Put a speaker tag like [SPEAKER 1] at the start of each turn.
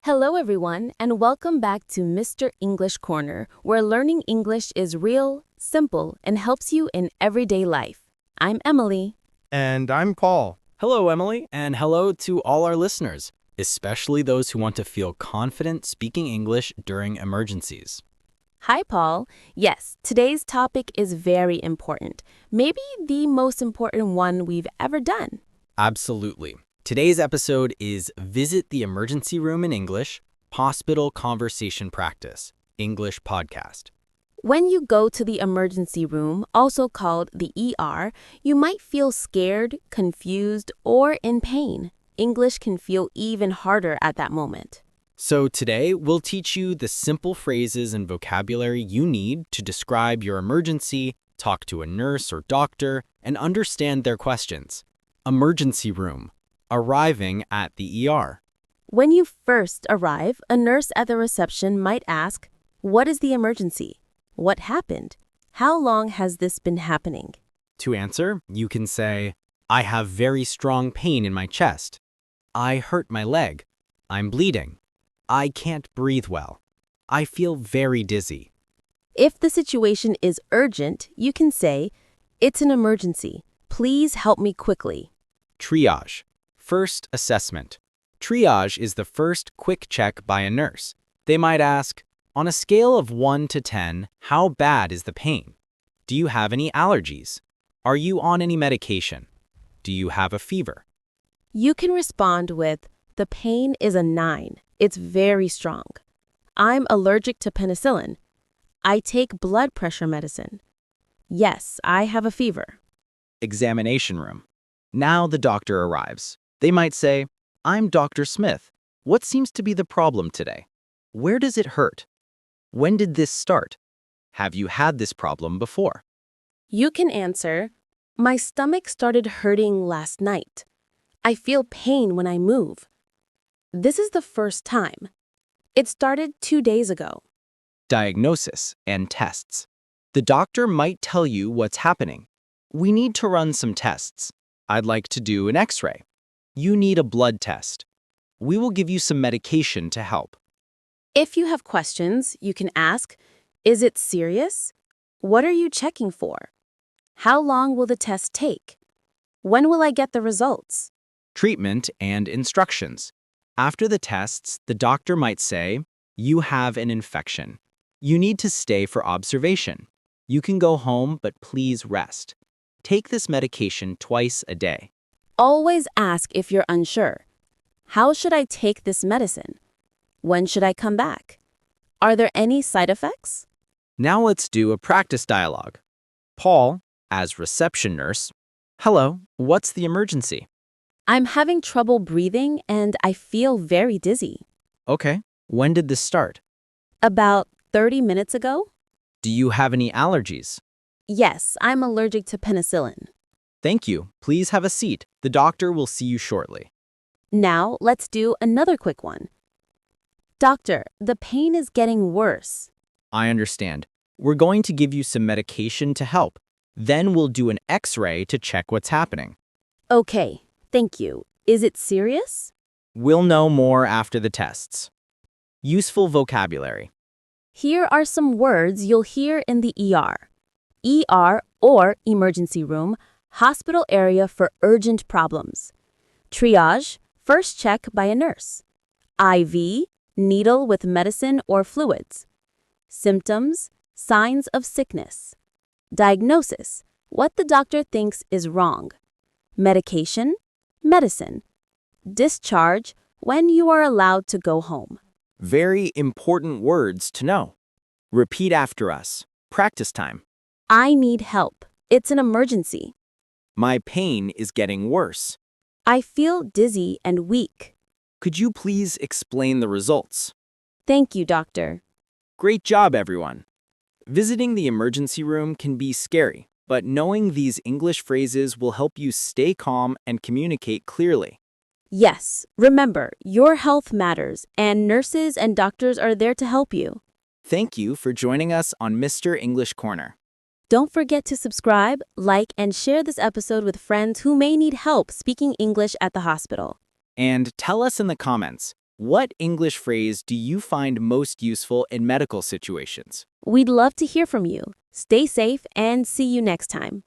[SPEAKER 1] Hello, everyone, and welcome back to Mr. English Corner, where learning English is real, simple, and helps you in everyday life. I'm Emily.
[SPEAKER 2] And I'm Paul.
[SPEAKER 3] Hello, Emily, and hello to all our listeners, especially those who want to feel confident speaking English during emergencies.
[SPEAKER 1] Hi, Paul. Yes, today's topic is very important, maybe the most important one we've ever done.
[SPEAKER 3] Absolutely. Today's episode is Visit the Emergency Room in English, Hospital Conversation Practice, English Podcast.
[SPEAKER 1] When you go to the emergency room, also called the ER, you might feel scared, confused, or in pain. English can feel even harder at that moment.
[SPEAKER 3] So today, we'll teach you the simple phrases and vocabulary you need to describe your emergency, talk to a nurse or doctor, and understand their questions. Emergency room. Arriving at the ER.
[SPEAKER 1] When you first arrive, a nurse at the reception might ask, "What is the emergency? What happened? How long has this been happening?"
[SPEAKER 3] To answer, you can say, I have very strong pain in my chest. I hurt my leg. I'm bleeding. I can't breathe well. I feel very dizzy.
[SPEAKER 1] If the situation is urgent, you can say, "It's an emergency. Please help me quickly."
[SPEAKER 3] Triage. First assessment. Triage is the first quick check by a nurse. They might ask, on a scale of 1 to 10, how bad is the pain? Do you have any allergies? Are you on any medication? Do you have a fever?
[SPEAKER 1] You can respond with, "The pain is a 9. It's very strong. I'm allergic to penicillin. I take blood pressure medicine. Yes, I have a fever."
[SPEAKER 3] Examination room. Now the doctor arrives. They might say, I'm Dr. Smith. What seems to be the problem today? Where does it hurt? When did this start? Have you had this problem before?
[SPEAKER 1] You can answer, "My stomach started hurting last night. I feel pain when I move. This is the first time. It started 2 days ago."
[SPEAKER 3] Diagnosis and tests. The doctor might tell you what's happening. We need to run some tests. I'd like to do an X-ray. You need a blood test. We will give you some medication to help.
[SPEAKER 1] If you have questions, you can ask, "Is it serious? What are you checking for? How long will the test take? When will I get the results?"
[SPEAKER 3] Treatment and instructions. After the tests, the doctor might say, you have an infection. You need to stay for observation. You can go home, but please rest. Take this medication twice a day.
[SPEAKER 1] Always ask if you're unsure. How should I take this medicine? When should I come back? Are there any side effects?
[SPEAKER 3] Now let's do a practice dialogue. Paul, as reception nurse, hello, what's the emergency?
[SPEAKER 1] I'm having trouble breathing and I feel very dizzy.
[SPEAKER 3] Okay, when did this start?
[SPEAKER 1] About 30 minutes ago?
[SPEAKER 3] Do you have any allergies?
[SPEAKER 1] Yes, I'm allergic to penicillin.
[SPEAKER 3] Thank you. Please have a seat. The doctor will see you shortly.
[SPEAKER 1] Now, let's do another quick one. "Doctor, the pain is getting worse."
[SPEAKER 3] I understand. We're going to give you some medication to help. Then we'll do an X-ray to check what's happening.
[SPEAKER 1] Okay, thank you. Is it serious?
[SPEAKER 3] We'll know more after the tests. Useful vocabulary.
[SPEAKER 1] Here are some words you'll hear in the ER. ER or emergency room, hospital area for urgent problems. Triage, first check by a nurse. IV, needle with medicine or fluids. Symptoms, signs of sickness. Diagnosis, what the doctor thinks is wrong. Medication, medicine. Discharge, when you are allowed to go home.
[SPEAKER 3] Very important words to know. Repeat after us. Practice time.
[SPEAKER 1] I need help. It's an emergency.
[SPEAKER 3] My pain is getting worse.
[SPEAKER 1] I feel dizzy and weak.
[SPEAKER 3] Could you please explain the results?
[SPEAKER 1] Thank you, doctor.
[SPEAKER 3] Great job, everyone. Visiting the emergency room can be scary, but knowing these English phrases will help you stay calm and communicate clearly.
[SPEAKER 1] Yes, remember, your health matters, and nurses and doctors are there to help you.
[SPEAKER 3] Thank you for joining us on Mr. English Corner.
[SPEAKER 1] Don't forget to subscribe, like, and share this episode with friends who may need help speaking English at the hospital.
[SPEAKER 3] And tell us in the comments, What English phrase do you find most useful in medical situations?
[SPEAKER 1] We'd love to hear from you. Stay safe and see you next time.